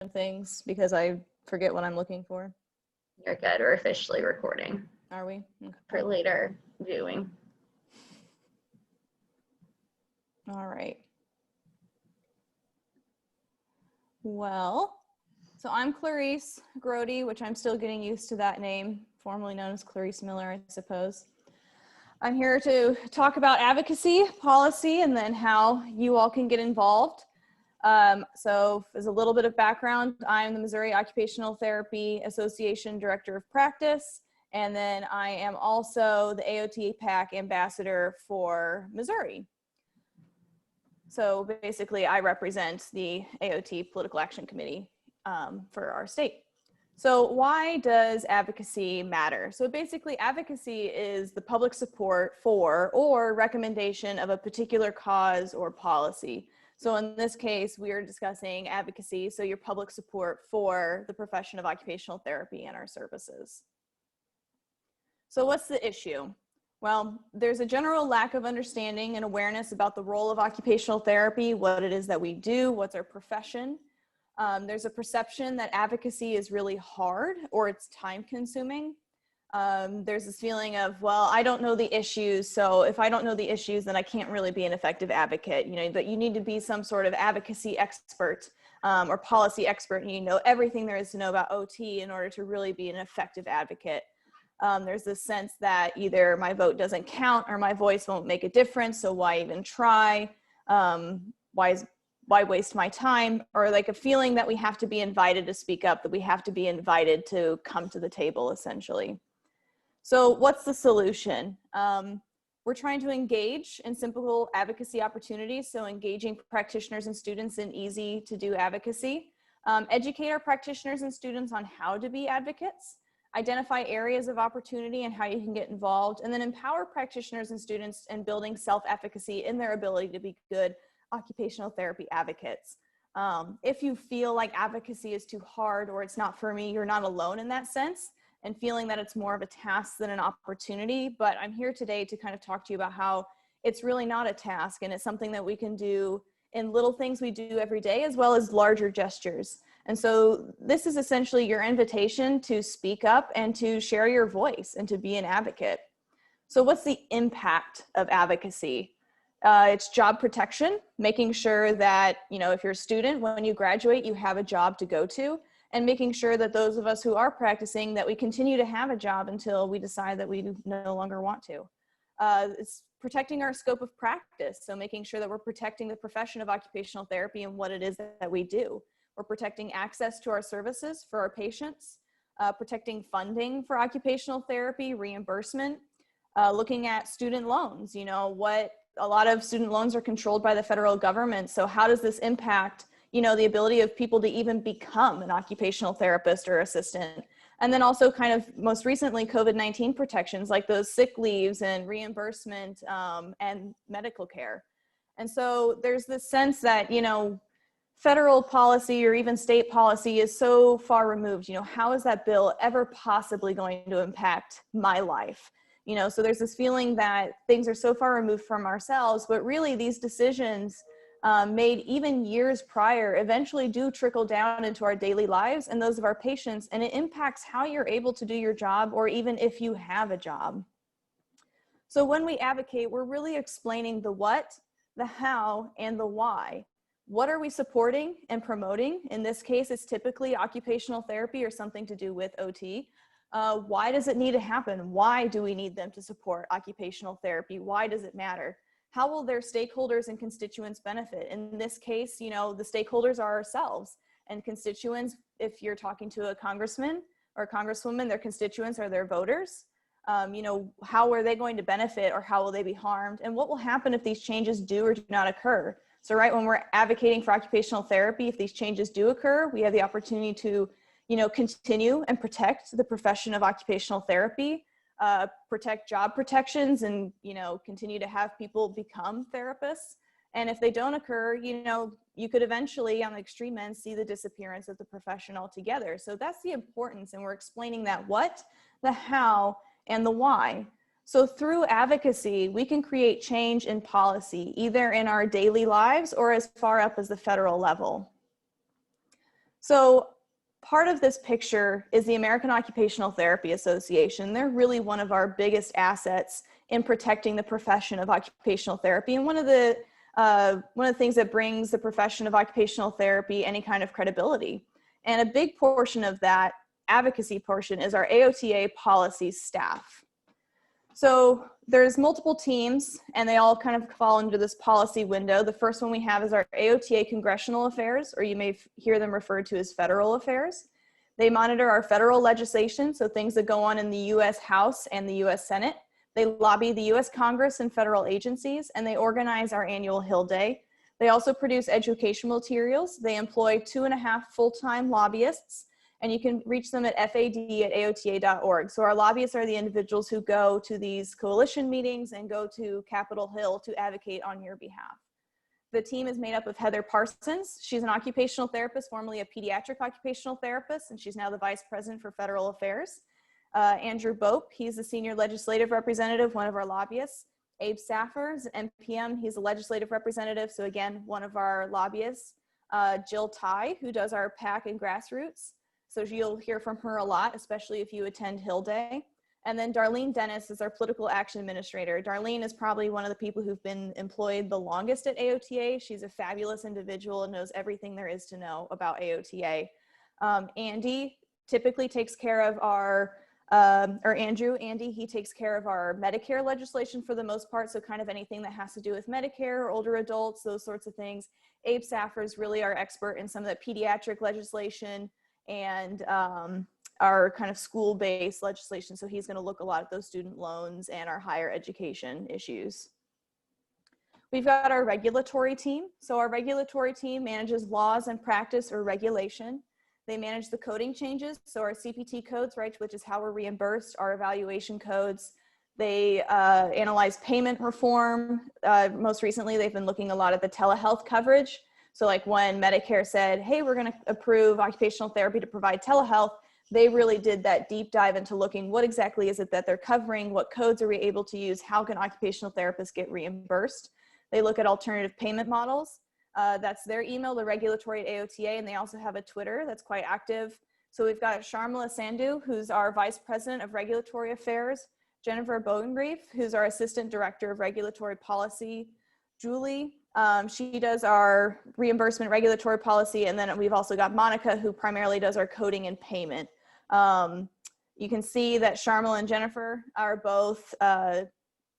things because I forget what I'm looking for. You're good. We're officially recording. Are we? Okay. For later viewing. All right. Well, so I'm Clarice Grody, which I'm still getting used to that name, formerly known as Clarice Miller, I suppose. I'm here to talk about advocacy, policy, and then how you all can get involved. So as a little bit of background, I'm the Missouri Occupational Therapy Association Director of Practice, and then I am also the AOT PAC Ambassador for Missouri. So basically, I represent the AOT Political Action Committee for our state. So why does advocacy matter? So basically, advocacy is the public support for or recommendation of a particular cause or policy. So in this case, we are discussing advocacy, so your public support for the profession of occupational therapy and our services. So what's the issue? Well, there's a general lack of understanding and awareness about the role of occupational therapy, what it is that we do, what's our profession. There's a perception that advocacy is really hard or it's time consuming. There's this feeling of, well, I don't know the issues, so if I don't know the issues, then I can't really be an effective advocate. You know, that you need to be some sort of advocacy expert or policy expert, and you know everything there is to know about OT in order to really be an effective advocate. There's this sense that either my vote doesn't count or my voice won't make a difference, so why even try? Why waste my time? Or like a feeling that we have to be invited to speak up, that we have to be invited to come to the table, essentially. So what's the solution? We're trying to engage in simple advocacy opportunities, so engaging practitioners and students in easy to do advocacy. Educate our practitioners and students on how to be advocates. Identify areas of opportunity and how you can get involved, and then empower practitioners and students in building self-efficacy in their ability to be good occupational therapy advocates. If you feel like advocacy is too hard or it's not for me, you're not alone in that sense and feeling that it's more of a task than an opportunity. But I'm here today to kind of talk to you about how it's really not a task and it's something that we can do in little things we do every day as well as larger gestures. And so this is essentially your invitation to speak up and to share your voice and to be an advocate. So what's the impact of advocacy? It's job protection, making sure that, you know, if you're a student, when you graduate, you have a job to go to, and making sure that those of us who are practicing, that we continue to have a job until we decide that we no longer want to. It's protecting our scope of practice, so making sure that we're protecting the profession of occupational therapy and what it is that we do. We're protecting access to our services for our patients, protecting funding for occupational therapy, reimbursement, looking at student loans. You know, a lot of student loans are controlled by the federal government. So how does this impact, you know, the ability of people to even become an occupational therapist or assistant? And then also kind of most recently, COVID-19 protections like those sick leaves and reimbursement and medical care. And so there's this sense that, you know, federal policy or even state policy is so far removed. You know, how is that bill ever possibly going to impact my life? You know, so there's this feeling that things are so far removed from ourselves, but really these decisions made even years prior eventually do trickle down into our daily lives and those of our patients, and it impacts how you're able to do your job or even if you have a job. So when we advocate, we're really explaining the what, the how, and the why. What are we supporting and promoting? In this case, it's typically occupational therapy or something to do with OT. Why does it need to happen? Why do we need them to support occupational therapy? Why does it matter? How will their stakeholders and constituents benefit? In this case, you know, the stakeholders are ourselves, and constituents, if you're talking to a congressman or a congresswoman, their constituents are their voters. You know, how are they going to benefit or how will they be harmed? And what will happen if these changes do or do not occur? So right when we're advocating for occupational therapy, if these changes do occur, we have the opportunity to, you know, continue and protect the profession of occupational therapy, protect job protections, and, you know, continue to have people become therapists. And if they don't occur, you know, you could eventually, on the extreme end, see the disappearance of the profession altogether. So that's the importance, and we're explaining that what, the how, and the why. So through advocacy, we can create change in policy, either in our daily lives or as far up as the federal level. So part of this picture is the American Occupational Therapy Association. They're really one of our biggest assets in protecting the profession of occupational therapy. And one of the things that brings the profession of occupational therapy any kind of credibility. And a big portion of that advocacy portion is our AOTA policy staff. So there's multiple teams and they all kind of fall into this policy window. The first one we have is our AOTA Congressional Affairs, or you may hear them referred to as Federal Affairs. They monitor our federal legislation, so things that go on in the US House and the US Senate. They lobby the US Congress and federal agencies, and they organize our annual Hill Day. They also produce educational materials. They employ 2.5 full-time lobbyists, and you can reach them at fad@aota.org. So our lobbyists are the individuals who go to these coalition meetings and go to Capitol Hill to advocate on your behalf. The team is made up of Heather Parsons. She's an occupational therapist, formerly a pediatric occupational therapist, and she's now the Vice President for Federal Affairs. Andrew Bope, he's the Senior Legislative Representative, one of our lobbyists. Abe Saffer is an MPM, he's a Legislative Representative, so again, one of our lobbyists. Jill Ty, who does our PAC and grassroots. So you'll hear from her a lot, especially if you attend Hill Day. And then Darlene Dennis is our political action administrator. Darlene is probably one of the people who've been employed the longest at AOTA. She's a fabulous individual and knows everything there is to know about AOTA. Andy typically takes care of our, Andy, he takes care of our Medicare legislation for the most part. So kind of anything that has to do with Medicare or older adults, those sorts of things. Abe Saffer is really our expert in some of the pediatric legislation and our kind of school-based legislation. So he's going to look a lot at those student loans and our higher education issues. We've got our regulatory team. So our regulatory team manages laws and practice or regulation. They manage the coding changes. So our CPT codes, right, which is how we're reimbursed, our evaluation codes. They analyze payment reform. Most recently, they've been looking a lot at the telehealth coverage. So like when Medicare said, hey, we're going to approve occupational therapy to provide telehealth, they really did that deep dive into looking what exactly is it that they're covering, what codes are we able to use, how can occupational therapists get reimbursed. They look at alternative payment models. That's their email, the regulatory at AOTA, and they also have a Twitter that's quite active. So we've got Sharmila Sandhu, who's our Vice President of Regulatory Affairs, Jennifer Bogengrief, who's our Assistant Director of Regulatory Policy, Julie, she does our reimbursement regulatory policy, and then we've also got Monica, who primarily does our coding and payment. You can see that Sharmila and Jennifer are both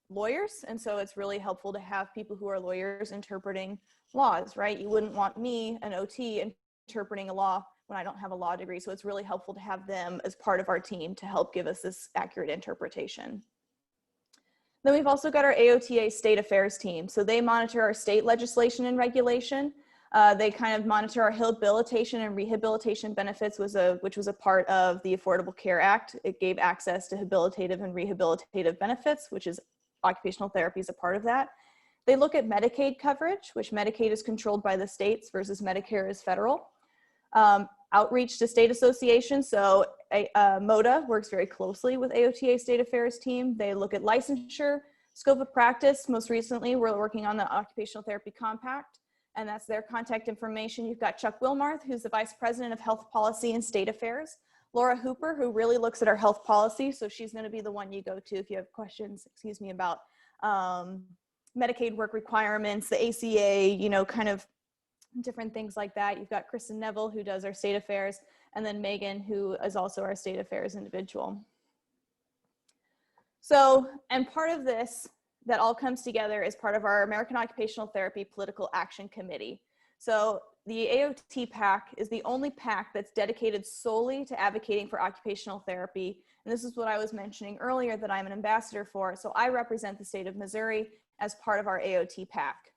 lawyers, and so it's really helpful to have people who are lawyers interpreting laws, right? You wouldn't want me, an OT, interpreting a law when I don't have a law degree, so it's really helpful to have them as part of our team to help give us this accurate interpretation. Then we've also got our AOTA State Affairs team. So they monitor our state legislation and regulation. They kind of monitor our habilitation and rehabilitation benefits, which was a part of the Affordable Care Act. It gave access to habilitative and rehabilitative benefits, which is occupational therapy is a part of that. They look at Medicaid coverage, which Medicaid is controlled by the states versus Medicare is federal. Outreach to state associations. So MOTA works very closely with AOTA State Affairs team. They look at licensure, scope of practice. Most recently, we're working on the Occupational Therapy Compact, and that's their contact information. You've got Chuck Wilmarth, who's the Vice President of Health Policy and State Affairs. Laura Hooper, who really looks at our health policy. So she's going to be the one you go to if you have questions, about Medicaid work requirements, the ACA, you know, kind of different things like that. You've got Kristen Neville, who does our state affairs, and then Megan, who is also our state affairs individual. So, and part of this that all comes together is part of our American Occupational Therapy Political Action Committee. So the AOT PAC is the only PAC that's dedicated solely to advocating for occupational therapy. And this is what I was mentioning earlier that I'm an ambassador for. So I represent the state of Missouri as part of our AOT PAC.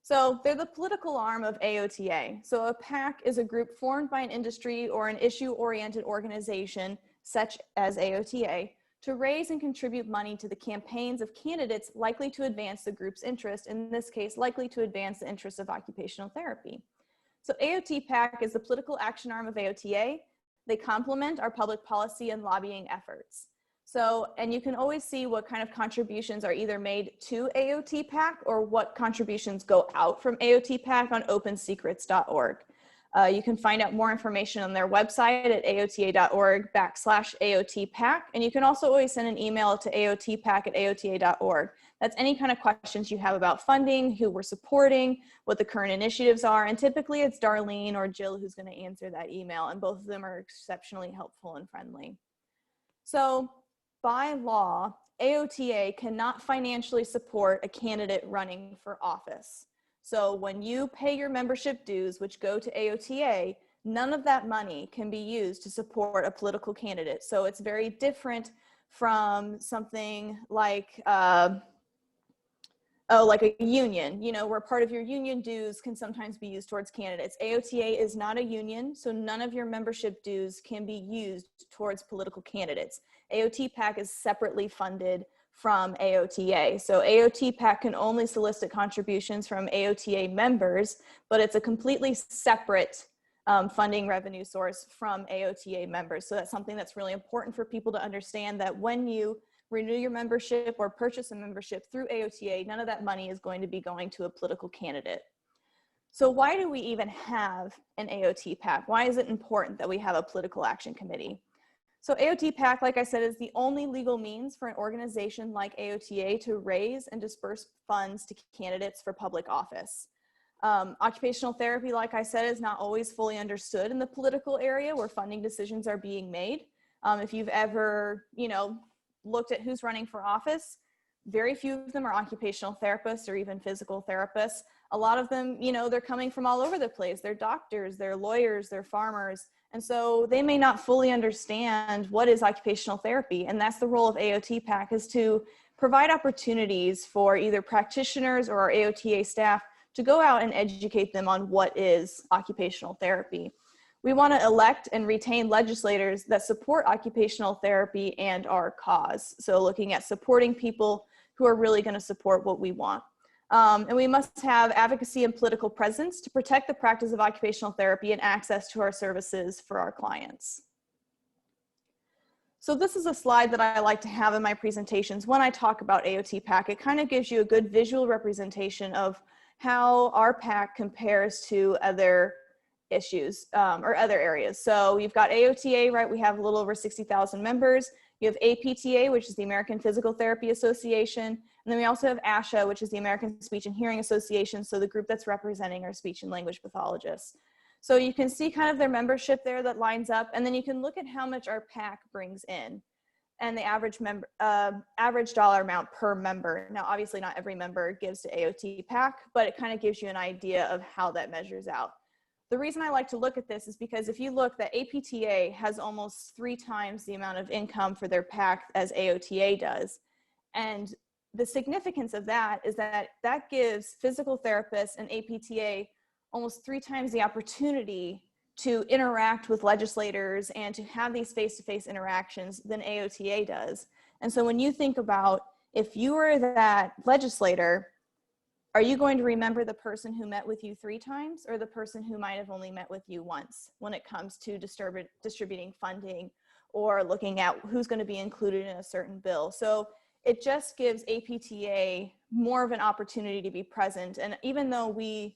So they're the political arm of AOTA. So a PAC is a group formed by an industry or an issue-oriented organization, such as AOTA, to raise and contribute money to the campaigns of candidates likely to advance the group's interest, in this case, likely to advance the interests of occupational therapy. So AOT PAC is the political action arm of AOTA. They complement our public policy and lobbying efforts. So, and you can always see what kind of contributions are either made to AOT PAC or what contributions go out from AOT PAC on opensecrets.org. You can find out more information on their website at aota.org/AOTPAC. And you can also always send an email to aotpac@aota.org. That's any kind of questions you have about funding, who we're supporting, what the current initiatives are. And typically it's Darlene or Jill who's going to answer that email. And both of them are exceptionally helpful and friendly. So by law, AOTA cannot financially support a candidate running for office. So when you pay your membership dues, which go to AOTA, none of that money can be used to support a political candidate. So it's very different from something like, like a union, where part of your union dues can sometimes be used towards candidates. AOTA is not a union, so none of your membership dues can be used towards political candidates. AOTPAC is separately funded from AOTA. So AOTPAC can only solicit contributions from AOTA members, but it's a completely separate funding revenue source from AOTA members. So that's something that's really important for people to understand, that when you renew your membership or purchase a membership through AOTA, none of that money is going to be going to a political candidate. So why do we even have an AOTPAC? Why is it important that we have a political action committee? So AOTPAC, like I said, is the only legal means for an organization like AOTA to raise and disperse funds to candidates for public office. Occupational therapy, like I said, is not always fully understood in the political area where funding decisions are being made. If you've ever, looked at who's running for office, very few of them are occupational therapists or even physical therapists. A lot of them, they're coming from all over the place. They're doctors, they're lawyers, they're farmers. And so they may not fully understand what is occupational therapy. And that's the role of AOTPAC, is to provide opportunities for either practitioners or our AOTA staff to go out and educate them on what is occupational therapy. We want to elect and retain legislators that support occupational therapy and our cause. So looking at supporting people who are really going to support what we want. And we must have advocacy and political presence to protect the practice of occupational therapy and access to our services for our clients. So this is a slide that I like to have in my presentations when I talk about AOTPAC. It kind of gives you a good visual representation of how our PAC compares to other issues or other areas. So you've got AOTA, right? We have a little over 60,000 members. You have APTA, which is the American Physical Therapy Association. And then we also have ASHA, which is the American Speech and Hearing Association. So the group that's representing our speech and language pathologists. So you can see kind of their membership there that lines up. And then you can look at how much our PAC brings in and the average dollar amount per member. Now, obviously not every member gives to AOTPAC, but it kind of gives you an idea of how that measures out. The reason I like to look at this is because if you look, that APTA has almost 3 times the amount of income for their PAC as AOTA does. And the significance of that is that that gives physical therapists and APTA almost 3 times the opportunity to interact with legislators and to have these face-to-face interactions than AOTA does. And so when you think about, if you were that legislator, are you going to remember the person who met with you 3 times or the person who might have only met with you once when it comes to distributing funding or looking at who's going to be included in a certain bill? So it just gives APTA more of an opportunity to be present. And even though we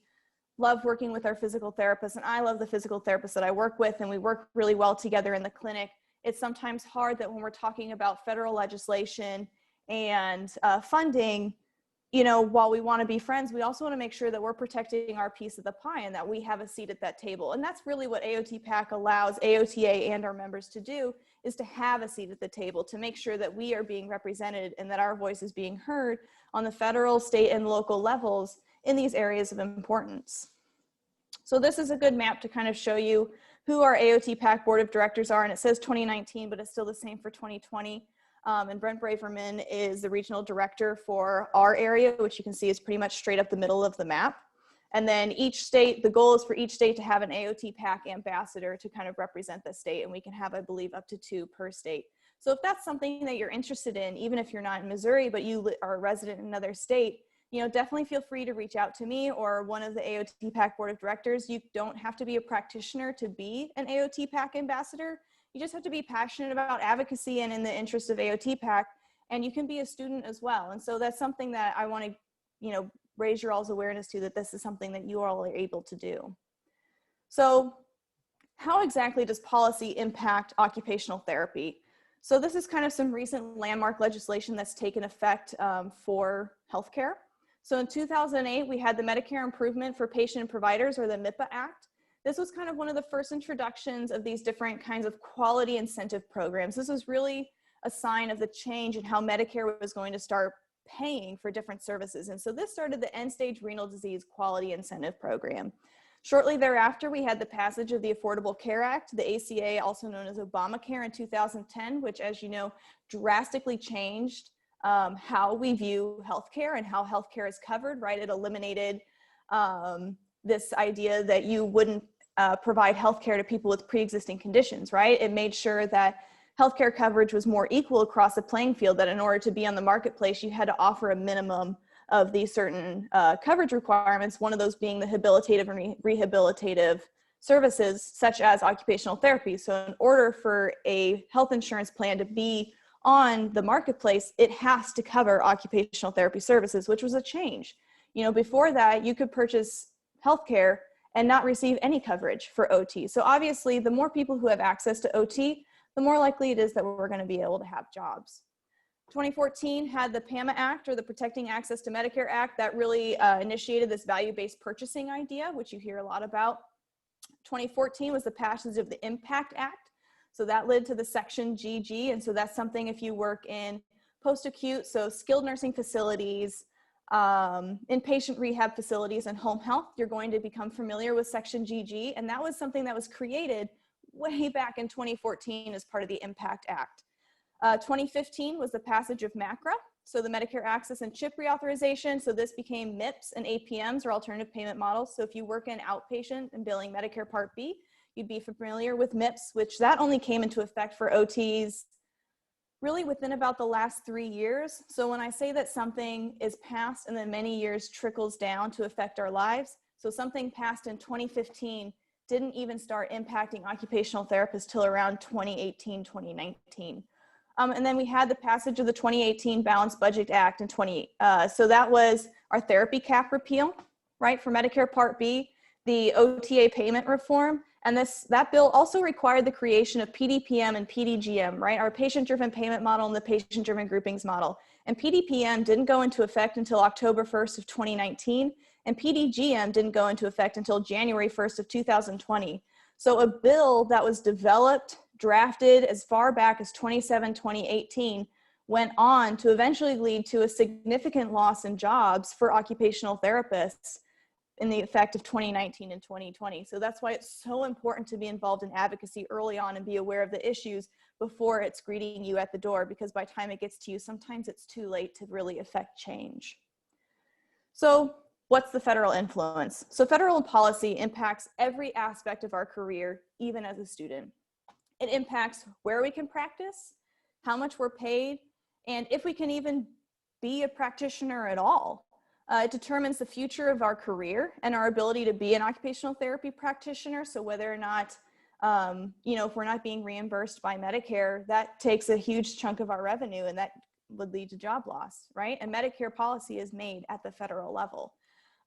love working with our physical therapists, and I love the physical therapists that I work with, and we work really well together in the clinic, it's sometimes hard that when we're talking about federal legislation and funding, while we want to be friends, we also want to make sure that we're protecting our piece of the pie and that we have a seat at that table. And that's really what AOTPAC allows AOTA and our members to do, is to have a seat at the table, to make sure that we are being represented and that our voice is being heard on the federal, state, and local levels in these areas of importance. So this is a good map to kind of show you who our AOTPAC board of directors are. And it says 2019, but it's still the same for 2020. And Brent Braverman is the regional director for our area, which you can see is pretty much straight up the middle of the map. And then each state, the goal is for each state to have an AOTPAC ambassador to kind of represent the state. And we can have, I believe, up to 2 per state. So if that's something that you're interested in, even if you're not in Missouri, but you are a resident in another state, definitely feel free to reach out to me or one of the AOTPAC board of directors. You don't have to be a practitioner to be an AOTPAC ambassador. You just have to be passionate about advocacy and in the interest of AOTPAC, and you can be a student as well. And so that's something that I want to, raise your all's awareness to, that this is something that you all are able to do. So how exactly does policy impact occupational therapy? So this is kind of some recent landmark legislation that's taken effect for healthcare. So in 2008, we had the Medicare Improvement for Patient and Providers, or the MIPA Act. This was kind of one of the first introductions of these different kinds of quality incentive programs. This was really a sign of the change in how Medicare was going to start paying for different services. And so this started the End-Stage Renal Disease Quality Incentive Program. Shortly thereafter, we had the passage of the Affordable Care Act, the ACA, also known as Obamacare, in 2010, which, as you know, drastically changed how we view healthcare and how healthcare is covered, right? It eliminated this idea that you wouldn't provide healthcare to people with pre-existing conditions, right? It made sure that healthcare coverage was more equal across the playing field, that in order to be on the marketplace, you had to offer a minimum of these certain coverage requirements, one of those being the habilitative and rehabilitative services, such as occupational therapy. So in order for a health insurance plan to be on the marketplace, it has to cover occupational therapy services, which was a change. You know, before that, you could purchase healthcare and not receive any coverage for OT. So obviously, the more people who have access to OT, the more likely it is that we're going to be able to have jobs. 2014 had the PAMA Act, or the Protecting Access to Medicare Act, that really initiated this value-based purchasing idea, which you hear a lot about. 2014 was the passage of the IMPACT Act. So that led to the Section GG. And so that's something, if you work in post-acute, so skilled nursing facilities, inpatient rehab facilities, and home health, you're going to become familiar with Section GG. And that was something that was created way back in 2014 as part of the IMPACT Act. 2015 was the passage of MACRA, so the Medicare Access and CHIP reauthorization. So this became MIPS and APMs, or alternative payment models. So if you work in outpatient and billing Medicare Part B, you'd be familiar with MIPS, which that only came into effect for OTs really within about the last 3 years. So when I say that something is passed and then many years trickles down to affect our lives, so something passed in 2015 didn't even start impacting occupational therapists till around 2018, 2019. And then we had the passage of the 2018 Balanced Budget Act in so that was our therapy cap repeal, right, for Medicare Part B, the OTA payment reform, and that bill also required the creation of PDPM and PDGM, right, our patient-driven payment model and the patient-driven groupings model. And PDPM didn't go into effect until October 1st of 2019, and PDGM didn't go into effect until January 1st of 2020. So a bill that was developed, drafted as far back as 2018, went on to eventually lead to a significant loss in jobs for occupational therapists in the effect of 2019 and 2020. So that's why it's so important to be involved in advocacy early on and be aware of the issues before it's greeting you at the door, because by the time it gets to you, sometimes it's too late to really affect change. So what's the federal influence? So federal policy impacts every aspect of our career, even as a student. It impacts where we can practice, how much we're paid, and if we can even be a practitioner at all. It determines the future of our career and our ability to be an occupational therapy practitioner. So whether or not, if we're not being reimbursed by Medicare, that takes a huge chunk of our revenue, and that would lead to job loss, right? And Medicare policy is made at the federal level.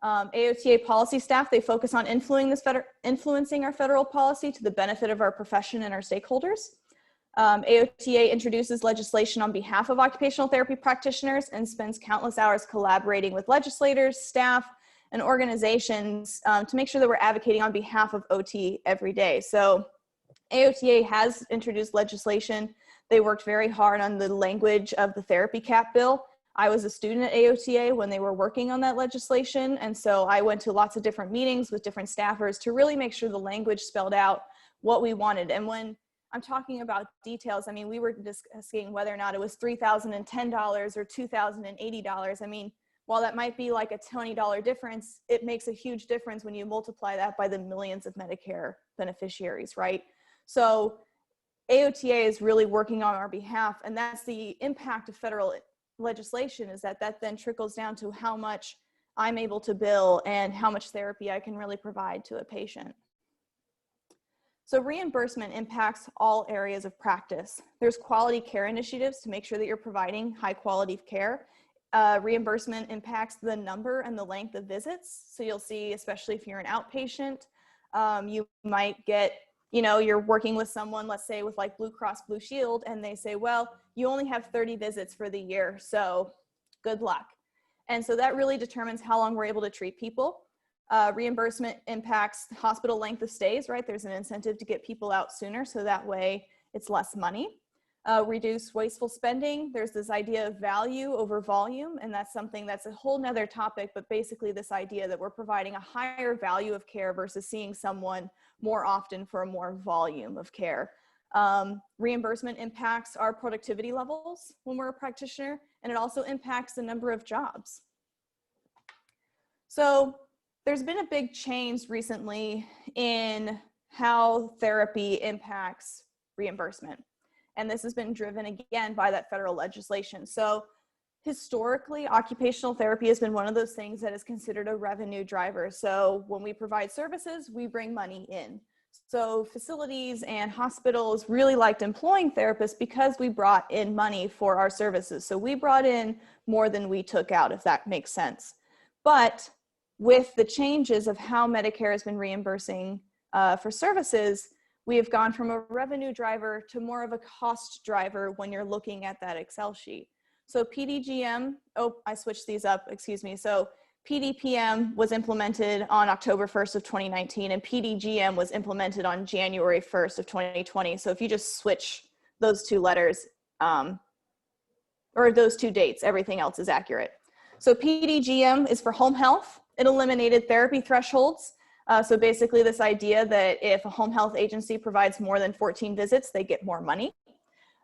AOTA policy staff, they focus on influencing our federal policy to the benefit of our profession and our stakeholders. AOTA introduces legislation on behalf of occupational therapy practitioners and spends countless hours collaborating with legislators, staff, and organizations to make sure that we're advocating on behalf of OT every day. So AOTA has introduced legislation. They worked very hard on the language of the therapy cap bill. I was a student at AOTA when they were working on that legislation, and so I went to lots of different meetings with different staffers to really make sure the language spelled out what we wanted. And when I'm talking about details, I mean, we were discussing whether or not it was $3,010 or $2,080. I mean, while that might be like a $20 difference, it makes a huge difference when you multiply that by the millions of Medicare beneficiaries, right? So AOTA is really working on our behalf, and that's the impact of federal legislation, is that then trickles down to how much I'm able to bill and how much therapy I can really provide to a patient. So reimbursement impacts all areas of practice. There's quality care initiatives to make sure that you're providing high quality care. Reimbursement impacts the number and the length of visits. So you'll see, especially if you're an outpatient, You might get, you're working with someone, let's say with like Blue Cross Blue Shield, and they say, well, you only have 30 visits for the year, so good luck. And so that really determines how long we're able to treat people. Reimbursement impacts hospital length of stays, right? There's an incentive to get people out sooner, so that way it's less money. Reduce wasteful spending. There's this idea of value over volume, and that's something that's a whole nother topic, but basically this idea that we're providing a higher value of care versus seeing someone more often for a more volume of care. Reimbursement impacts our productivity levels when we're a practitioner, and it also impacts the number of jobs. So there's been a big change recently in how therapy impacts reimbursement. And this has been driven again by that federal legislation. So historically, occupational therapy has been one of those things that is considered a revenue driver. So when we provide services, we bring money in. So facilities and hospitals really liked employing therapists because we brought in money for our services. So we brought in more than we took out, if that makes sense. But with the changes of how Medicare has been reimbursing for services, we have gone from a revenue driver to more of a cost driver when you're looking at that Excel sheet. So PDGM, I switched these up, excuse me. So PDPM was implemented on October 1st of 2019, and PDGM was implemented on January 1st of 2020. So if you just switch those two letters, or those two dates, everything else is accurate. So PDGM is for home health. It eliminated therapy thresholds. So basically this idea that if a home health agency provides more than 14 visits, they get more money.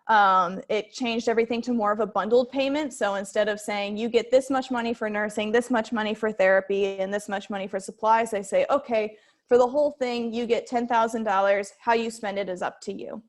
It changed everything to more of a bundled payment. So instead of saying you get this much money for nursing, this much money for therapy, and this much money for supplies, they say, okay, for the whole thing, you get $10,000. How you spend it is up to you,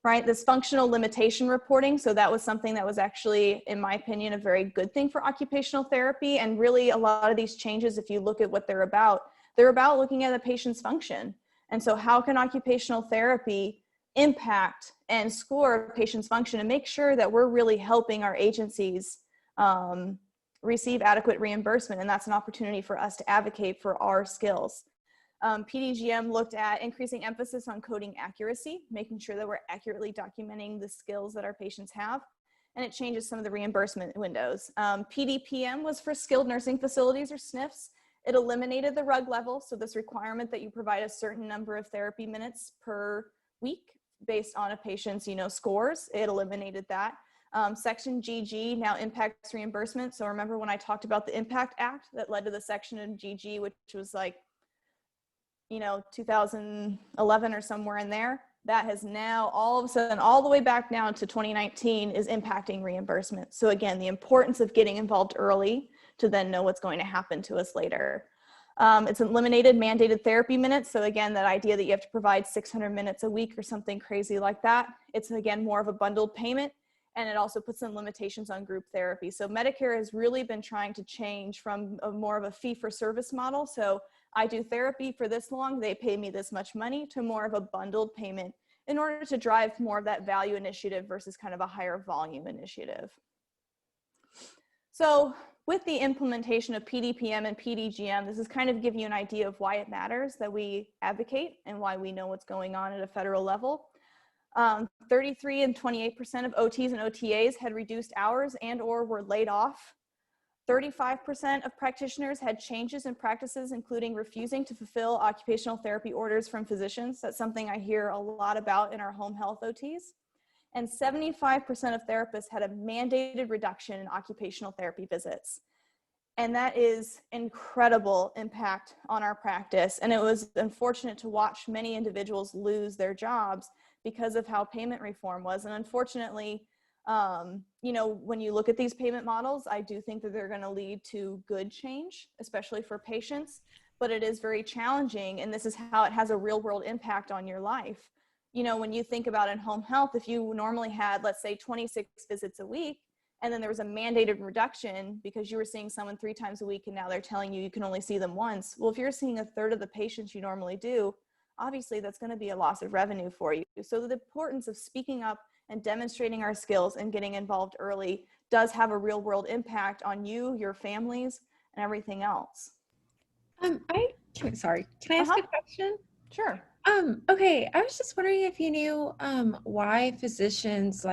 right? This functional limitation reporting. So that was something that was actually, in my opinion, a very good thing for occupational therapy. And really a lot of these changes, if you look at what they're about looking at the patient's function. And so how can occupational therapy impact and score patient's function and make sure that we're really helping our agencies receive adequate reimbursement? And that's an opportunity for us to advocate for our skills. PDGM looked at increasing emphasis on coding accuracy, making sure that we're accurately documenting the skills that our patients have. And it changes some of the reimbursement windows. PDPM was for skilled nursing facilities or SNFs. It eliminated the RUG level, so this requirement that you provide a certain number of therapy minutes per week based on a patient's, scores. It eliminated that. Section GG now impacts reimbursement. So remember when I talked about the Impact Act that led to the section in GG, which was like, 2011 or somewhere in there, that has now all of a sudden, all the way back now to 2019 is impacting reimbursement. So again, the importance of getting involved early to then know what's going to happen to us later. It's eliminated mandated therapy minutes. So again, that idea that you have to provide 600 minutes a week or something crazy like that. It's again, more of a bundled payment. And it also puts some limitations on group therapy. So Medicare has really been trying to change from more of a fee for service model. So I do therapy for this long, they pay me this much money, to more of a bundled payment in order to drive more of that value initiative versus kind of a higher volume initiative. So with the implementation of PDPM and PDGM, this is kind of give you an idea of why it matters that we advocate and why we know what's going on at a federal level. 33 and 28% of OTs and OTAs had reduced hours and or were laid off. 35% of practitioners had changes in practices, including refusing to fulfill occupational therapy orders from physicians. That's something I hear a lot about in our home health OTs. And 75% of therapists had a mandated reduction in occupational therapy visits. And that is incredible impact on our practice. And it was unfortunate to watch many individuals lose their jobs because of how payment reform was. And unfortunately, when you look at these payment models, I do think that they're going to lead to good change, especially for patients, but it is very challenging. And this is how it has a real world impact on your life. When you think about in home health, if you normally had, let's say 26 visits a week, and then there was a mandated reduction because you were seeing someone 3 times a week and now they're telling you you can only see them once. Well, if you're seeing a third of the patients you normally do, obviously that's going to be a loss of revenue for you. So the importance of speaking up and demonstrating our skills and getting involved early does have a real world impact on you, your families, and everything else. I Sorry, can I ask Uh-huh. a question? Sure. Okay, I was just wondering if you knew why physicians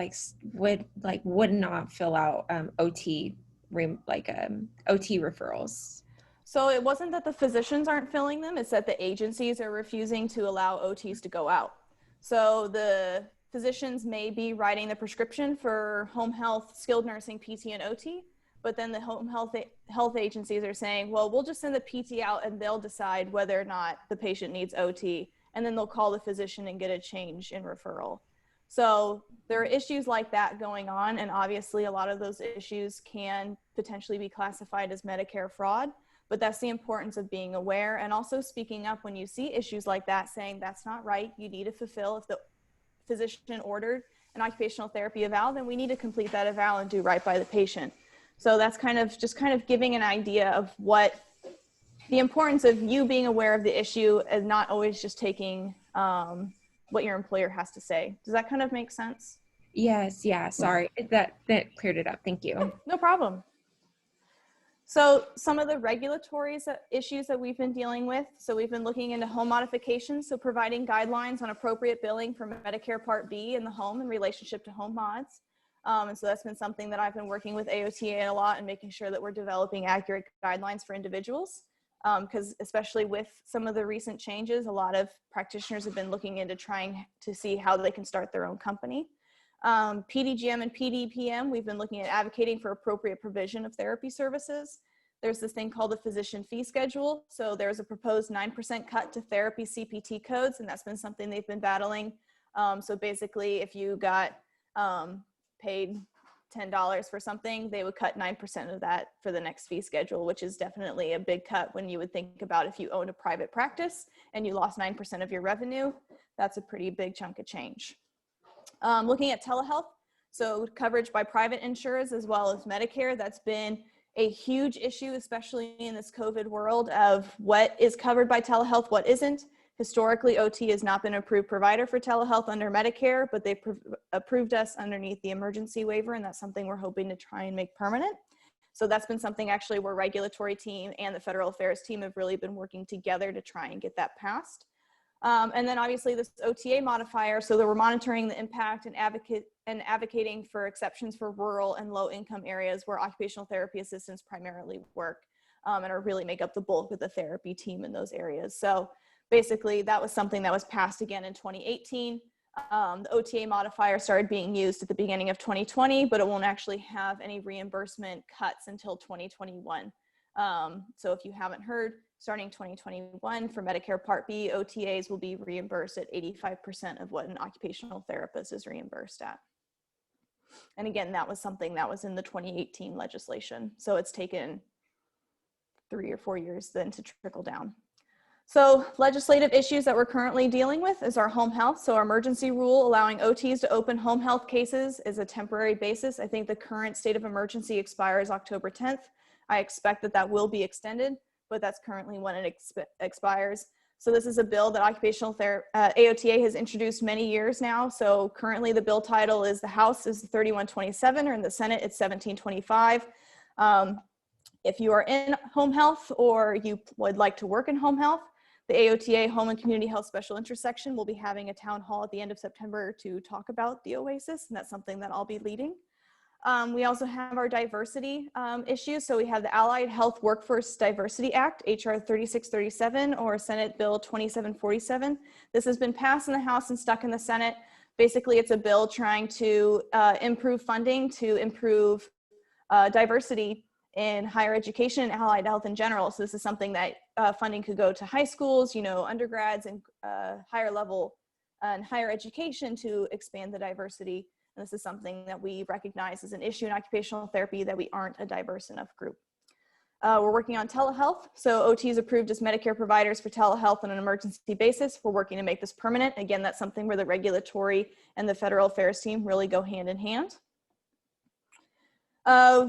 would not fill out OT referrals. So it wasn't that the physicians aren't filling them, it's that the agencies are refusing to allow OTs to go out. So the physicians may be writing the prescription for home health, skilled nursing, PT, and OT, but then the home health agencies are saying, well, we'll just send the PT out and they'll decide whether or not the patient needs OT, and then they'll call the physician and get a change in referral. So there are issues like that going on, and obviously a lot of those issues can potentially be classified as Medicare fraud. But that's the importance of being aware and also speaking up when you see issues like that, saying that's not right. You need to fulfill, if the physician ordered an occupational therapy eval, then we need to complete that eval and do right by the patient. So that's kind of giving an idea of what the importance of you being aware of the issue and not always just taking what your employer has to say. Does that kind of make sense? Yes, yeah, sorry. That cleared it up. Thank you. No problem. So some of the regulatory issues that we've been dealing with, so we've been looking into home modifications, so providing guidelines on appropriate billing for Medicare Part B in the home in relationship to home mods. And so that's been something that I've been working with AOTA a lot and making sure that we're developing accurate guidelines for individuals. Because especially with some of the recent changes, a lot of practitioners have been looking into trying to see how they can start their own company. PDGM and PDPM, we've been looking at advocating for appropriate provision of therapy services. There's this thing called the physician fee schedule. So there's a proposed 9% cut to therapy CPT codes, and that's been something they've been battling. So basically, if you got paid $10 for something, they would cut 9% of that for the next fee schedule, which is definitely a big cut when you would think about if you owned a private practice and you lost 9% of your revenue, that's a pretty big chunk of change. Looking at telehealth, so coverage by private insurers as well as Medicare, that's been a huge issue, especially in this COVID world of what is covered by telehealth, what isn't. Historically, OT has not been an approved provider for telehealth under Medicare, but they approved us underneath the emergency waiver, and that's something we're hoping to try and make permanent. So that's been something actually where regulatory team and the federal affairs team have really been working together to try and get that passed. And then obviously this OTA modifier, so that we're monitoring the impact and advocating for exceptions for rural and low income areas where occupational therapy assistants primarily work and are really make up the bulk of the therapy team in those areas. So basically that was something that was passed again in 2018. The OTA modifier started being used at the beginning of 2020, but it won't actually have any reimbursement cuts until 2021. So if you haven't heard, starting 2021 for Medicare Part B, OTAs will be reimbursed at 85% of what an occupational therapist is reimbursed at. And again, that was something that was in the 2018 legislation. So it's taken 3 or 4 years then to trickle down. So legislative issues that we're currently dealing with is our home health. So our emergency rule allowing OTs to open home health cases is a temporary basis. I think the current state of emergency expires October 10th. I expect that that will be extended, but that's currently when it expires. So this is a bill that occupational AOTA has introduced many years now. So currently the bill title is, the House is 3127, or in the Senate it's 1725. If you are in home health or you would like to work in home health, the AOTA Home and Community Health Special Interest Section will be having a town hall at the end of September to talk about the OASIS, and that's something that I'll be leading. We also have our diversity issues. So we have the Allied Health Workforce Diversity Act, HR 3637, or Senate Bill 2747. This has been passed in the House and stuck in the Senate. Basically, it's a bill trying to improve funding to improve diversity in higher education and allied health in general. So this is something that funding could go to high schools, undergrads and higher level and higher education to expand the diversity. And this is something that we recognize as an issue in occupational therapy, that we aren't a diverse enough group. We're working on telehealth. So OT is approved as Medicare providers for telehealth on an emergency basis. We're working to make this permanent. Again, that's something where the regulatory and the federal affairs team really go hand in hand.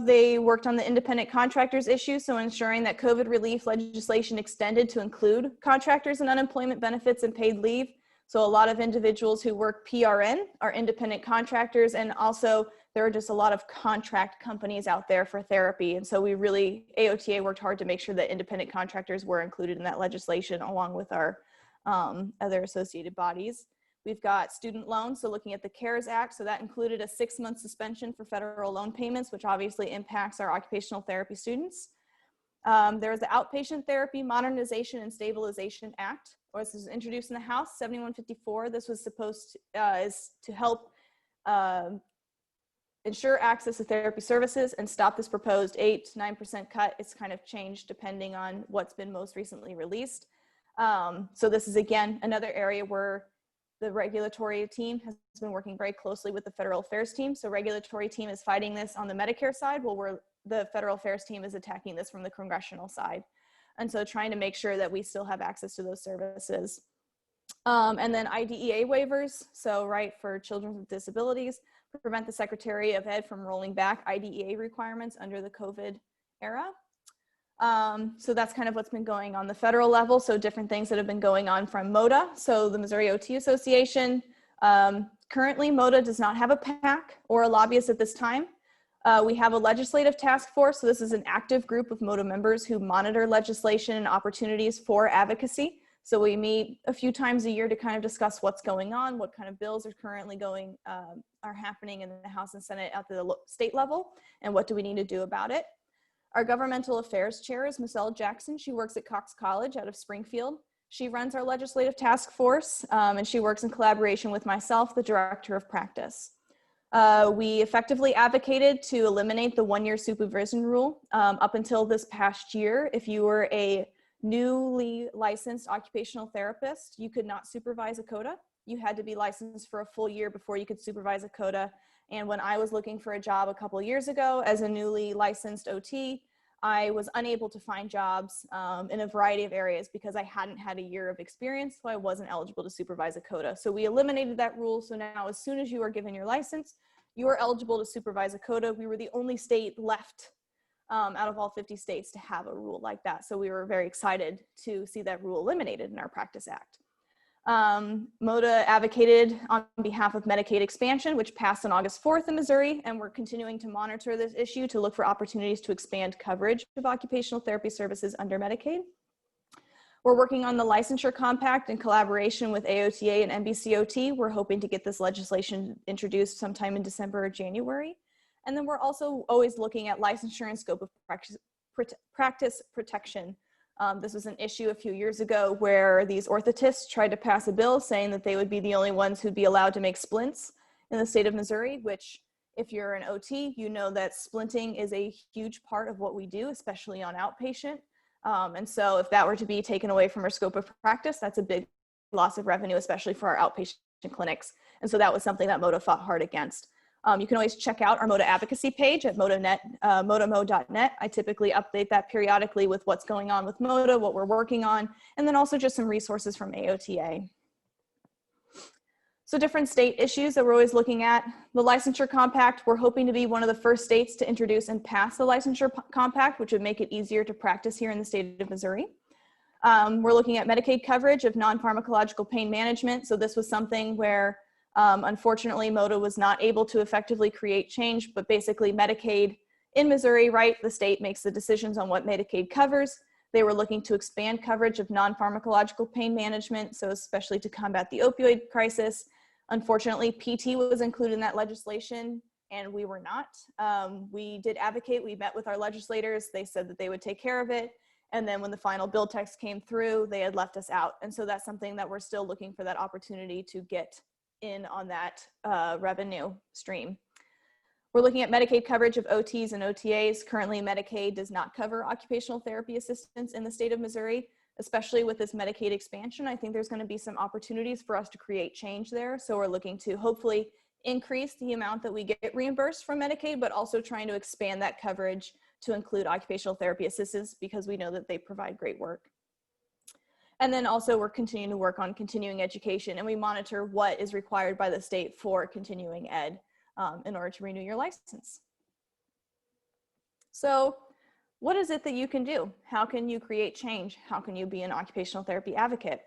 They worked on the independent contractors issue, so ensuring that COVID relief legislation extended to include contractors and unemployment benefits and paid leave. So a lot of individuals who work PRN are independent contractors, and also there are just a lot of contract companies out there for therapy. And so AOTA worked hard to make sure that independent contractors were included in that legislation along with our other associated bodies. We've got student loans, so looking at the CARES Act, so that included a 6-month suspension for federal loan payments, which obviously impacts our occupational therapy students. There's the Outpatient Therapy Modernization and Stabilization Act, or this was introduced in the House, 7154. This was supposed is to help ensure access to therapy services and stop this proposed 8 to 9% cut. It's kind of changed depending on what's been most recently released. So this is, again, another area where the regulatory team has been working very closely with the federal affairs team. So regulatory team is fighting this on the Medicare side, while the federal affairs team is attacking this from the congressional side. And so trying to make sure that we still have access to those services. And then IDEA waivers. So, right, for children with disabilities, prevent the Secretary of Ed from rolling back IDEA requirements under the COVID era. So that's kind of what's been going on the federal level. So different things that have been going on from MOTA. So the Missouri OT Association. Currently, MOTA does not have a PAC or a lobbyist at this time. We have a legislative task force. So this is an active group of MOTA members who monitor legislation and opportunities for advocacy. So we meet a few times a year to kind of discuss what's going on, what kind of bills are currently are happening in the House and Senate at the state level, and what do we need to do about it. Our governmental affairs chair is Michelle Jackson. She works at Cox College out of Springfield. She runs our legislative task force, and she works in collaboration with myself, the director of practice. We effectively advocated to eliminate the 1-year supervision rule. Up until this past year, if you were a newly licensed occupational therapist, you could not supervise a COTA. You had to be licensed for a full year before you could supervise a COTA. And when I was looking for a job a couple years ago as a newly licensed OT, I was unable to find jobs in a variety of areas because I hadn't had a year of experience, so I wasn't eligible to supervise a COTA. So we eliminated that rule. So now as soon as you are given your license, you are eligible to supervise a COTA. We were the only state left out of all 50 states to have a rule like that. So we were very excited to see that rule eliminated in our Practice Act. MOTA advocated on behalf of Medicaid expansion, which passed on August 4th in Missouri, and we're continuing to monitor this issue to look for opportunities to expand coverage of occupational therapy services under Medicaid. We're working on the licensure compact in collaboration with AOTA and NBCOT. We're hoping to get this legislation introduced sometime in December or January. And then we're also always looking at licensure and scope of practice protection. This was an issue a few years ago where these orthotists tried to pass a bill saying that they would be the only ones who'd be allowed to make splints in the state of Missouri, which if you're an OT, you know that splinting is a huge part of what we do, especially on outpatient. And so if that were to be taken away from our scope of practice, that's a big loss of revenue, especially for our outpatient clinics. And so that was something that MOTA fought hard against. You can always check out our MOTA advocacy page at motamo.net. I typically update that periodically with what's going on with MOTA, what we're working on, and then also just some resources from AOTA. So different state issues that we're always looking at. The licensure compact, we're hoping to be one of the first states to introduce and pass the licensure compact, which would make it easier to practice here in the state of Missouri. We're looking at Medicaid coverage of non-pharmacological pain management. So this was something where unfortunately, MOTA was not able to effectively create change, but basically Medicaid in Missouri, right, the state makes the decisions on what Medicaid covers. They were looking to expand coverage of non-pharmacological pain management, so especially to combat the opioid crisis. Unfortunately, PT was included in that legislation, and we were not. We did advocate, we met with our legislators, they said that they would take care of it, and then when the final bill text came through, they had left us out. And so that's something that we're still looking for that opportunity to get in on that revenue stream. We're looking at Medicaid coverage of OTs and OTAs. Currently, Medicaid does not cover occupational therapy assistants in the state of Missouri, especially with this Medicaid expansion. I think there's going to be some opportunities for us to create change there. So we're looking to hopefully increase the amount that we get reimbursed from Medicaid, but also trying to expand that coverage to include occupational therapy assistants because we know that they provide great work. And then also we're continuing to work on continuing education, and we monitor what is required by the state for continuing ed in order to renew your license. So what is it that you can do? How can you create change? How can you be an occupational therapy advocate?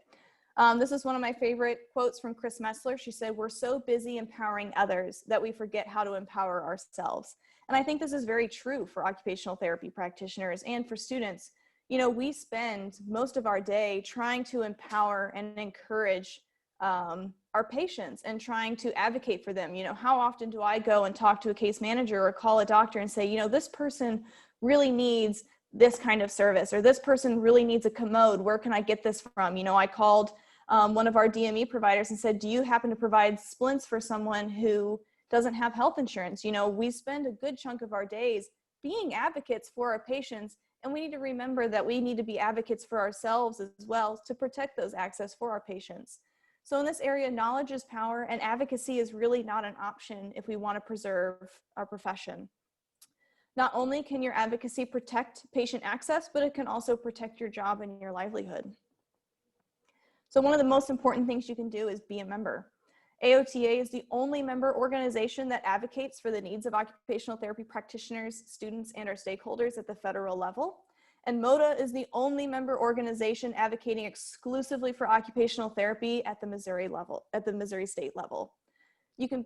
This is one of my favorite quotes from Chris Messler. She said, "We're so busy empowering others that we forget how to empower ourselves." And I think this is very true for occupational therapy practitioners and for students. You know, we spend most of our day trying to empower and encourage our patients and trying to advocate for them. You know, how often do I go and talk to a case manager or call a doctor and say, you know, this person really needs this kind of service, or this person really needs a commode. Where can I get this from? You know, I called one of our DME providers and said, do you happen to provide splints for someone who doesn't have health insurance? You know, we spend a good chunk of our days being advocates for our patients, and we need to remember that we need to be advocates for ourselves as well to protect those access for our patients. So in this area, knowledge is power, and advocacy is really not an option if we want to preserve our profession. Not only can your advocacy protect patient access, but it can also protect your job and your livelihood. So one of the most important things you can do is be a member. AOTA is the only member organization that advocates for the needs of occupational therapy practitioners, students, and our stakeholders at the federal level. And MOTA is the only member organization advocating exclusively for occupational therapy at the Missouri level, at the Missouri state level.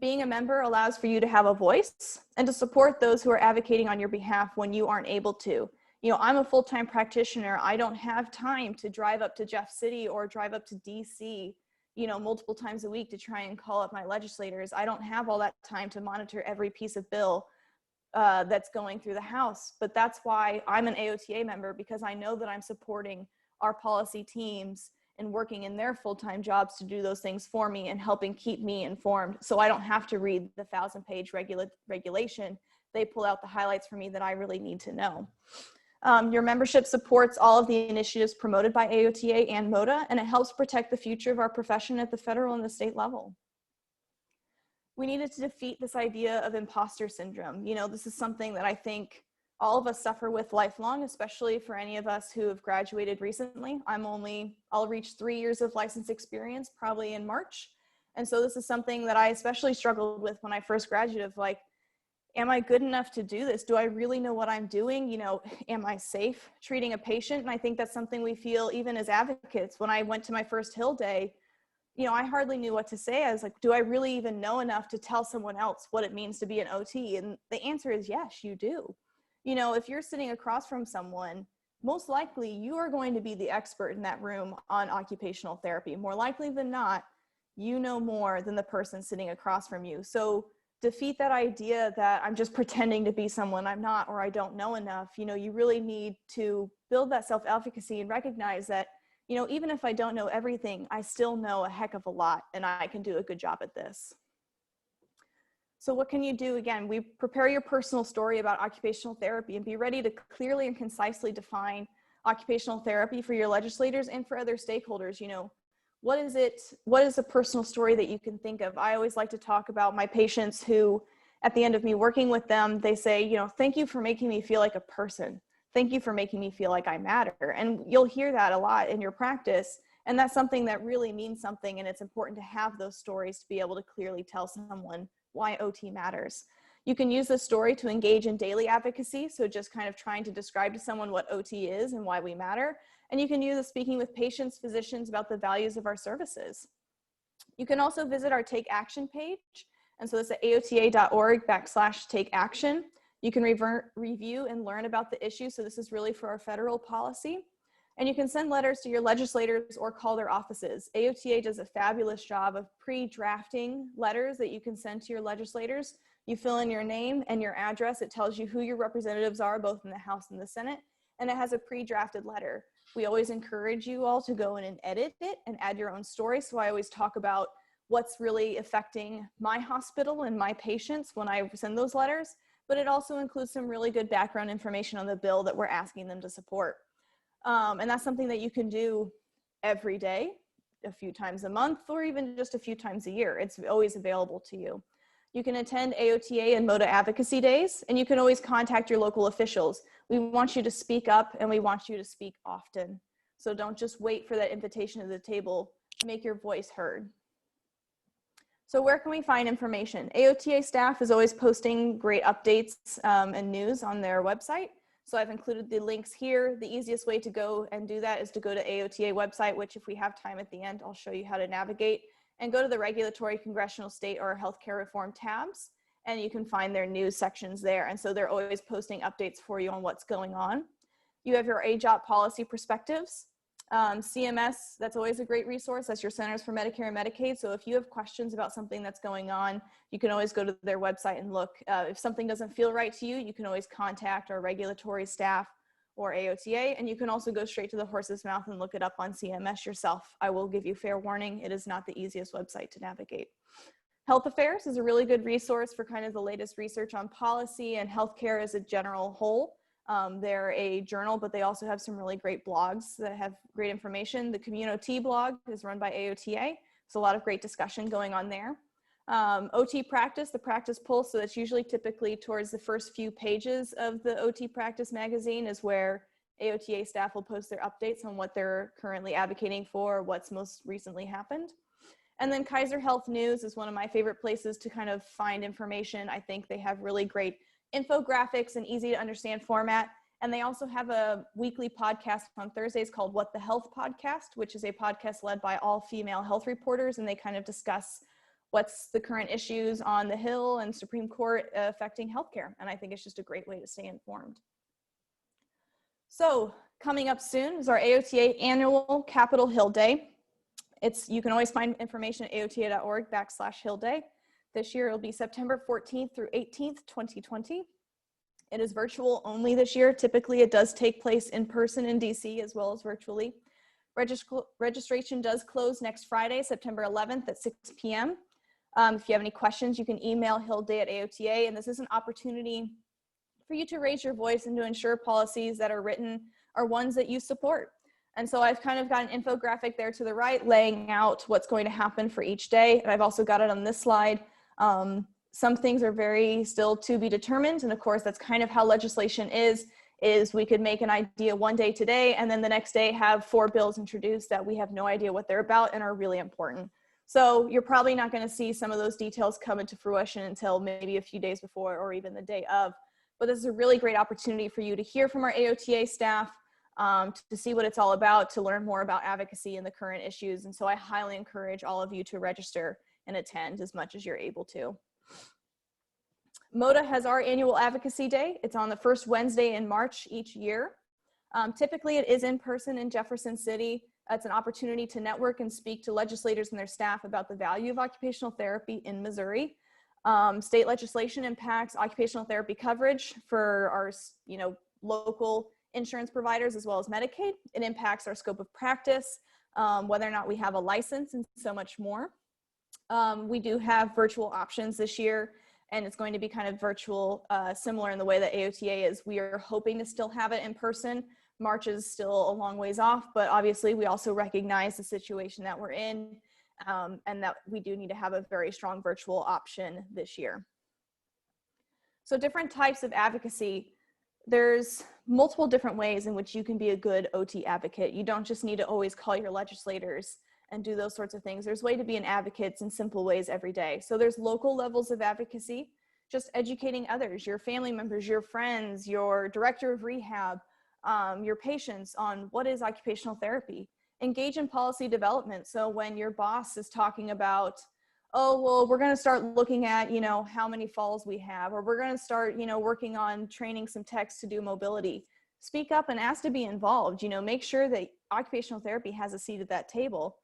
Being a member allows for you to have a voice and to support those who are advocating on your behalf when you aren't able to. You know, I'm a full-time practitioner. I don't have time to drive up to Jeff City or drive up to DC, you know, multiple times a week to try and call up my legislators. I don't have all that time to monitor every piece of bill that's going through the House. But that's why I'm an AOTA member, because I know that I'm supporting our policy teams and working in their full-time jobs to do those things for me and helping keep me informed, so I don't have to read the 1,000-page regulation. They pull out the highlights for me that I really need to know. Your membership supports all of the initiatives promoted by AOTA and MOTA, and it helps protect the future of our profession at the federal and the state level. We needed to defeat this idea of imposter syndrome. You know, this is something that I think all of us suffer with lifelong, especially for any of us who have graduated recently. I'll reach 3 years of license experience probably in March. And so this is something that I especially struggled with when I first graduated, of like, am I good enough to do this? Do I really know what I'm doing? You know, am I safe treating a patient? And I think that's something we feel even as advocates. When I went to my first Hill Day, you know, I hardly knew what to say. I was like, do I really even know enough to tell someone else what it means to be an OT? And the answer is yes, you do. You know, if you're sitting across from someone, most likely you are going to be the expert in that room on occupational therapy. More likely than not, you know more than the person sitting across from you. So defeat that idea that I'm just pretending to be someone I'm not, or I don't know enough. You know, you really need to build that self-efficacy and recognize that, you know, even if I don't know everything, I still know a heck of a lot, and I can do a good job at this. So what can you do? Again, we prepare your personal story about occupational therapy and be ready to clearly and concisely define occupational therapy for your legislators and for other stakeholders. You know, what is a personal story that you can think of? I always like to talk about my patients who, at the end of me working with them, they say, you know, thank you for making me feel like a person. Thank you for making me feel like I matter. And you'll hear that a lot in your practice. And that's something that really means something. And it's important to have those stories to be able to clearly tell someone why OT matters. You can use this story to engage in daily advocacy. So just kind of trying to describe to someone what OT is and why we matter. And you can use it speaking with patients, physicians about the values of our services. You can also visit our Take Action page. And so it's at aota.org/takeaction. You can review and learn about the issue. So this is really for our federal policy. And you can send letters to your legislators or call their offices. AOTA does a fabulous job of pre-drafting letters that you can send to your legislators. You fill in your name and your address. It tells you who your representatives are, both in the House and the Senate, and it has a pre-drafted letter. We always encourage you all to go in and edit it and add your own story. So I always talk about what's really affecting my hospital and my patients when I send those letters, but it also includes some really good background information on the bill that we're asking them to support. And that's something that you can do every day, a few times a month, or even just a few times a year. It's always available to you. You can attend AOTA and MOTA advocacy days, and you can always contact your local officials. We want you to speak up, and we want you to speak often. So don't just wait for that invitation to the table. Make your voice heard. So where can we find information? AOTA staff is always posting great updates and news on their website. So I've included the links here. The easiest way to go and do that is to go to AOTA website, which if we have time at the end, I'll show you how to navigate, and go to the regulatory, congressional, state, or healthcare reform tabs, and you can find their news sections there. And so they're always posting updates for you on what's going on. You have your AJOP policy perspectives. CMS, that's always a great resource. That's your Centers for Medicare and Medicaid. So if you have questions about something that's going on, you can always go to their website and look. If something doesn't feel right to you, you can always contact our regulatory staff or AOTA, and you can also go straight to the horse's mouth and look it up on CMS yourself. I will give you fair warning, it is not the easiest website to navigate. Health Affairs is a really good resource for kind of the latest research on policy and healthcare as a general whole. They're a journal, but they also have some really great blogs that have great information. The CommunOT blog is run by AOTA. There's a lot of great discussion going on there. OT Practice, the Practice Pulse, so that's usually typically towards the first few pages of the OT Practice magazine is where AOTA staff will post their updates on what they're currently advocating for, what's most recently happened. And then Kaiser Health News is one of my favorite places to kind of find information. I think they have really great infographics and easy to understand format. And they also have a weekly podcast on Thursdays called What the Health Podcast, which is a podcast led by all female health reporters. And they kind of discuss what's the current issues on the Hill and Supreme Court affecting healthcare. And I think it's just a great way to stay informed. So coming up soon is our AOTA annual Capitol Hill Day. You can always find information at aota.org/Hill Day. This year it'll be September 14th through 18th, 2020. It is virtual only this year. Typically it does take place in person in DC as well as virtually. Registration does close next Friday, September 11th at 6 p.m. If you have any questions, you can email hillday@AOTA, and this is an opportunity for you to raise your voice and to ensure policies that are written are ones that you support. And so I've kind of got an infographic there to the right laying out what's going to happen for each day. And I've also got it on this slide. Some things are very still to be determined. And of course, that's kind of how legislation is we could make an idea one day today, and then the next day have 4 bills introduced that we have no idea what they're about and are really important. So you're probably not going to see some of those details come into fruition until maybe a few days before or even the day of. But this is a really great opportunity for you to hear from our AOTA staff, to see what it's all about, to learn more about advocacy and the current issues. And so I highly encourage all of you to register and attend as much as you're able to. MOTA has our annual advocacy day. It's on the first Wednesday in March each year. Typically it is in person in Jefferson City. It's an opportunity to network and speak to legislators and their staff about the value of occupational therapy in Missouri. State legislation impacts occupational therapy coverage for our, local insurance providers as well as Medicaid. It impacts our scope of practice, whether or not we have a license, and so much more. We do have virtual options this year, and it's going to be kind of virtual, similar in the way that AOTA is. We are hoping to still have it in person. March is still a long ways off, but obviously we also recognize the situation that we're in, and that we do need to have a very strong virtual option this year. So different types of advocacy. There's multiple different ways in which you can be a good OT advocate. You don't just need to always call your legislators and do those sorts of things. There's a way to be an advocate in simple ways every day. So there's local levels of advocacy, just educating others, your family members, your friends, your director of rehab, your patients on what is occupational therapy. Engage in policy development. So when your boss is talking about, oh, well, we're going to start looking at, how many falls we have, or we're going to start, working on training some techs to do mobility. Speak up and ask to be involved. Make sure that occupational therapy has a seat at that table.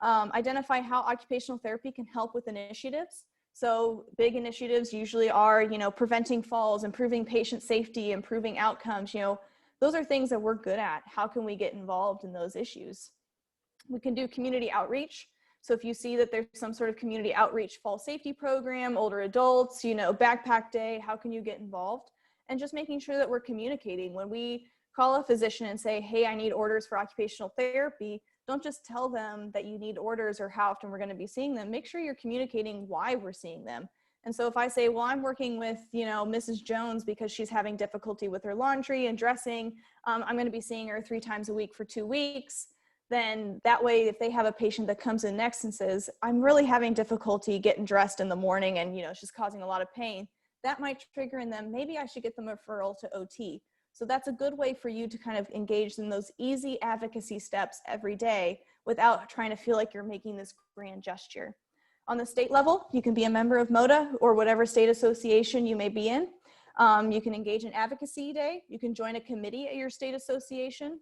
Identify how occupational therapy can help with initiatives. So big initiatives usually are, preventing falls, improving patient safety, improving outcomes. Those are things that we're good at. How can we get involved in those issues? We can do community outreach. So if you see that there's some sort of community outreach fall safety program, older adults, backpack day, how can you get involved? And just making sure that we're communicating. When we call a physician and say, hey, I need orders for occupational therapy, don't just tell them that you need orders or how often we're going to be seeing them. Make sure you're communicating why we're seeing them. And so if I say, well, I'm working with, Mrs. Jones because she's having difficulty with her laundry and dressing, I'm going to be seeing her 3 times a week for 2 weeks. Then that way, if they have a patient that comes in next and says, I'm really having difficulty getting dressed in the morning and, she's causing a lot of pain, that might trigger in them, maybe I should get them a referral to OT. So that's a good way for you to kind of engage in those easy advocacy steps every day without trying to feel like you're making this grand gesture. On the state level, you can be a member of MODA or whatever state association you may be in. You can engage in advocacy day. You can join a committee at your state association.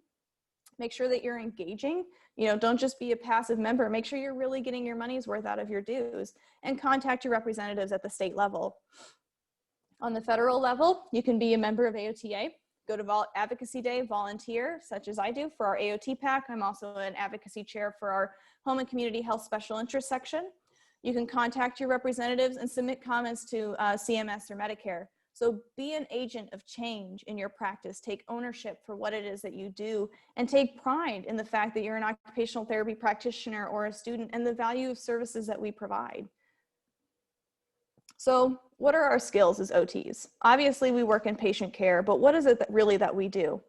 Make sure that you're engaging. You know, don't just be a passive member. Make sure you're really getting your money's worth out of your dues, and contact your representatives at the state level. On the federal level, you can be a member of AOTA. Go to Advocacy Day, volunteer, such as I do for our AOT PAC. I'm also an advocacy chair for our Home and Community Health Special Interest section. You can contact your representatives and submit comments to CMS or Medicare. So be an agent of change in your practice. Take ownership for what it is that you do, and take pride in the fact that you're an occupational therapy practitioner or a student and the value of services that we provide. So what are our skills as OTs? Obviously, we work in patient care, but what is it that really that we do?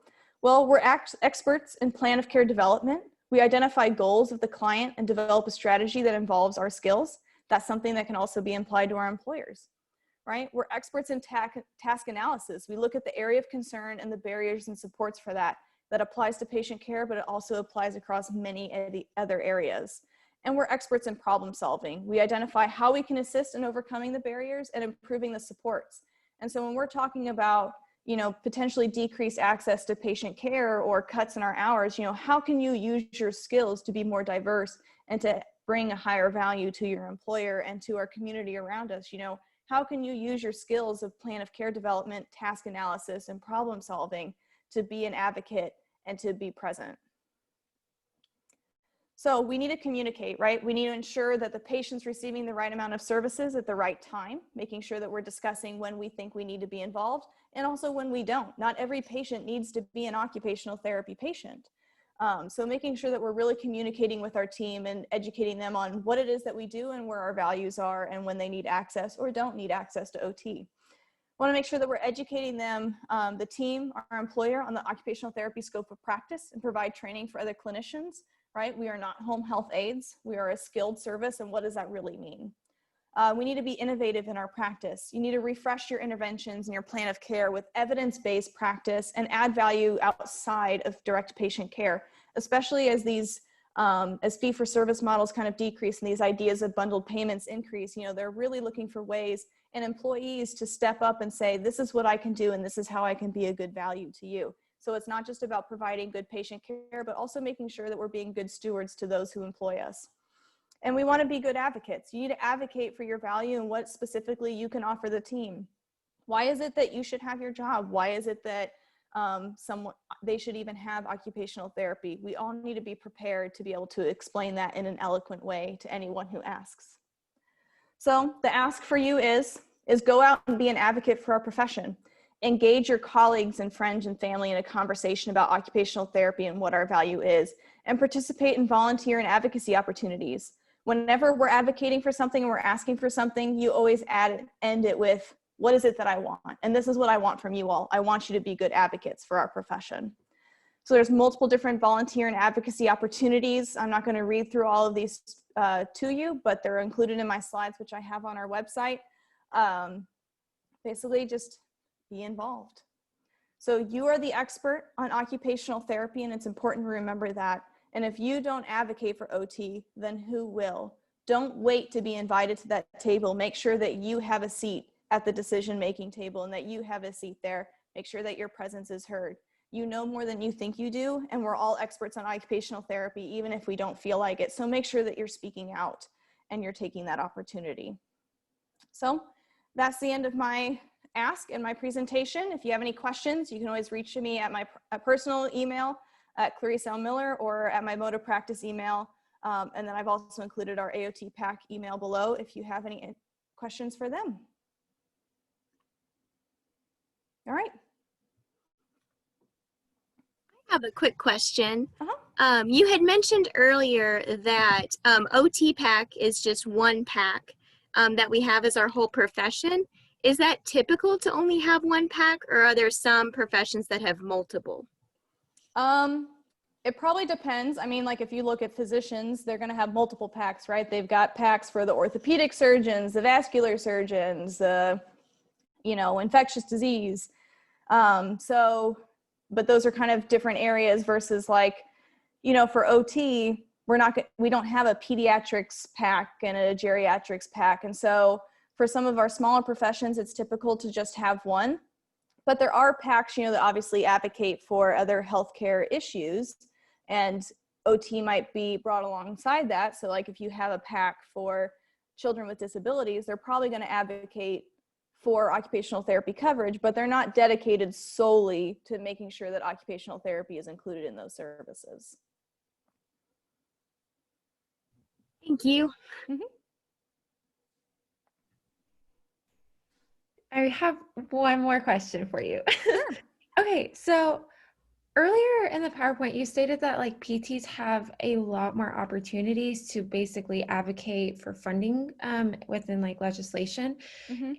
Well, we're experts in plan of care development. We identify goals of the client and develop a strategy that involves our skills. That's something that can also be applied to our employers, right? We're experts in task analysis. We look at the area of concern and the barriers and supports for that. That applies to patient care, but it also applies across many other areas. And we're experts in problem solving. We identify how we can assist in overcoming the barriers and improving the supports. And so when we're talking about, you know, potentially decreased access to patient care or cuts in our hours, you know, how can you use your skills to be more diverse and to bring a higher value to your employer and to our community around us? You know, how can you use your skills of plan of care development, task analysis, and problem solving to be an advocate and to be present? So we need to communicate, right? We need to ensure that the patient's receiving the right amount of services at the right time, making sure that we're discussing when we think we need to be involved and also when we don't. Not every patient needs to be an occupational therapy patient. So making sure that we're really communicating with our team and educating them on what it is that we do and where our values are and when they need access or don't need access to OT. Want to make sure that we're educating them, the team, our employer, on the occupational therapy scope of practice and provide training for other clinicians. Right? We are not home health aides. We are a skilled service. And what does that really mean? We need to be innovative in our practice. You need to refresh your interventions and your plan of care with evidence-based practice and add value outside of direct patient care, especially as these as fee-for-service models kind of decrease and these ideas of bundled payments increase. You know, they're really looking for ways and employees to step up and say, this is what I can do and this is how I can be a good value to you. So it's not just about providing good patient care, but also making sure that we're being good stewards to those who employ us. And we want to be good advocates. You need to advocate for your value and what specifically you can offer the team. Why is it that you should have your job? Why is it that they should even have occupational therapy? We all need to be prepared to be able to explain that in an eloquent way to anyone who asks. So the ask for you is go out and be an advocate for our profession. Engage your colleagues and friends and family in a conversation about occupational therapy and what our value is, and participate in volunteer and advocacy opportunities. Whenever we're advocating for something and we're asking for something, you always end it with, what is it that I want? And this is what I want from you all. I want you to be good advocates for our profession. So there's multiple different volunteer and advocacy opportunities. I'm not going to read through all of these to you, but they're included in my slides, which I have on our website. Basically, just be involved. So you are the expert on occupational therapy, and it's important to remember that. And if you don't advocate for OT, then who will? Don't wait to be invited to that table. Make sure that you have a seat at the decision-making table and that you have a seat there. Make sure that your presence is heard. You know more than you think you do, and we're all experts on occupational therapy, even if we don't feel like it. So make sure that you're speaking out and you're taking that opportunity. So that's the end of my ask and my presentation. If you have any questions, you can always reach me at my personal email at Clarissa L. Miller or at my MODA practice email. And then I've also included our AOT PAC email below if you have any questions for them. All right. I have a quick question. You had mentioned earlier that OT PAC is just one PAC that we have as our whole profession. Is that typical to only have one PAC, or are there some professions that have multiple? It probably depends. I mean, like if you look at physicians, they're going to have multiple PACs, right? They've got PACs for the orthopedic surgeons, the vascular surgeons, the, infectious disease. So but those are kind of different areas versus like, you know, for OT, we don't have a pediatrics pack and a geriatrics pack. And so for some of our smaller professions, it's typical to just have one, but there are packs, you know, that obviously advocate for other healthcare issues, and OT might be brought alongside that. So like if you have a pack for children with disabilities, they're probably going to advocate for occupational therapy coverage, but they're not dedicated solely to making sure that occupational therapy is included in those services. Thank you. I have one more question for you. Okay, so earlier in the PowerPoint, you stated that like PTs have a lot more opportunities to basically advocate for funding within like legislation.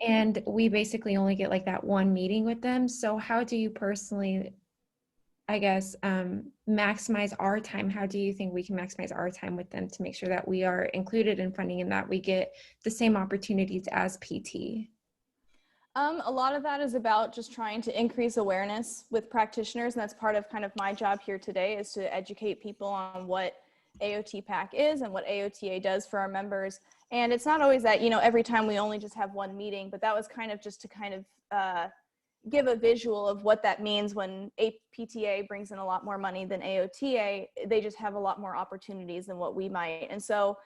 And we basically only get like that one meeting with them. So how do you personally, I guess, maximize our time? How do you think we can maximize our time with them to make sure that we are included in funding and that we get the same opportunities as PT? A lot of that is about just trying to increase awareness with practitioners, and that's part of kind of my job here today, is to educate people on what AOT PAC is and what AOTA does for our members. And it's not always that, you know, every time we only just have one meeting, but that was kind of just to kind of give a visual of what that means when APTA brings in a lot more money than AOTA. They just have a lot more opportunities than what we might. And so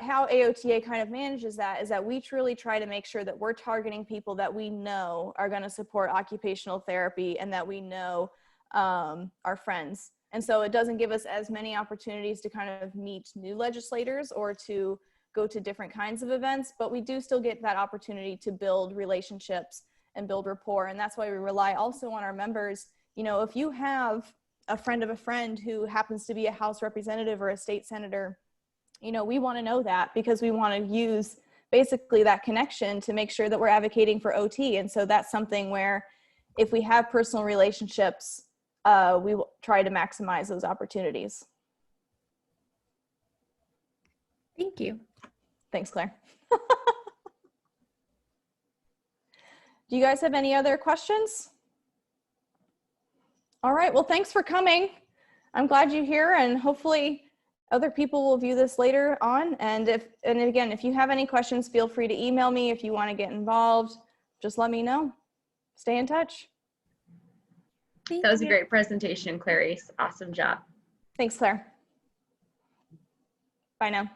how AOTA kind of manages that is that we truly try to make sure that we're targeting people that we know are going to support occupational therapy and that we know are friends. And so it doesn't give us as many opportunities to kind of meet new legislators or to go to different kinds of events, but we do still get that opportunity to build relationships and build rapport. And that's why we rely also on our members. You know, if you have a friend of a friend who happens to be a House representative or a state senator, you know, we want to know that because we want to use basically that connection to make sure that we're advocating for OT. And so that's something where if we have personal relationships, we will try to maximize those opportunities. Thank you. Thanks, Claire. Do you guys have any other questions? All right, well, thanks for coming. I'm glad you're here, and hopefully other people will view this later on. And again, if you have any questions, feel free to email me. If you want to get involved, just let me know. Stay in touch. Thank That was a you. great presentation, Clarice. Awesome job. Thanks, Claire. Bye now.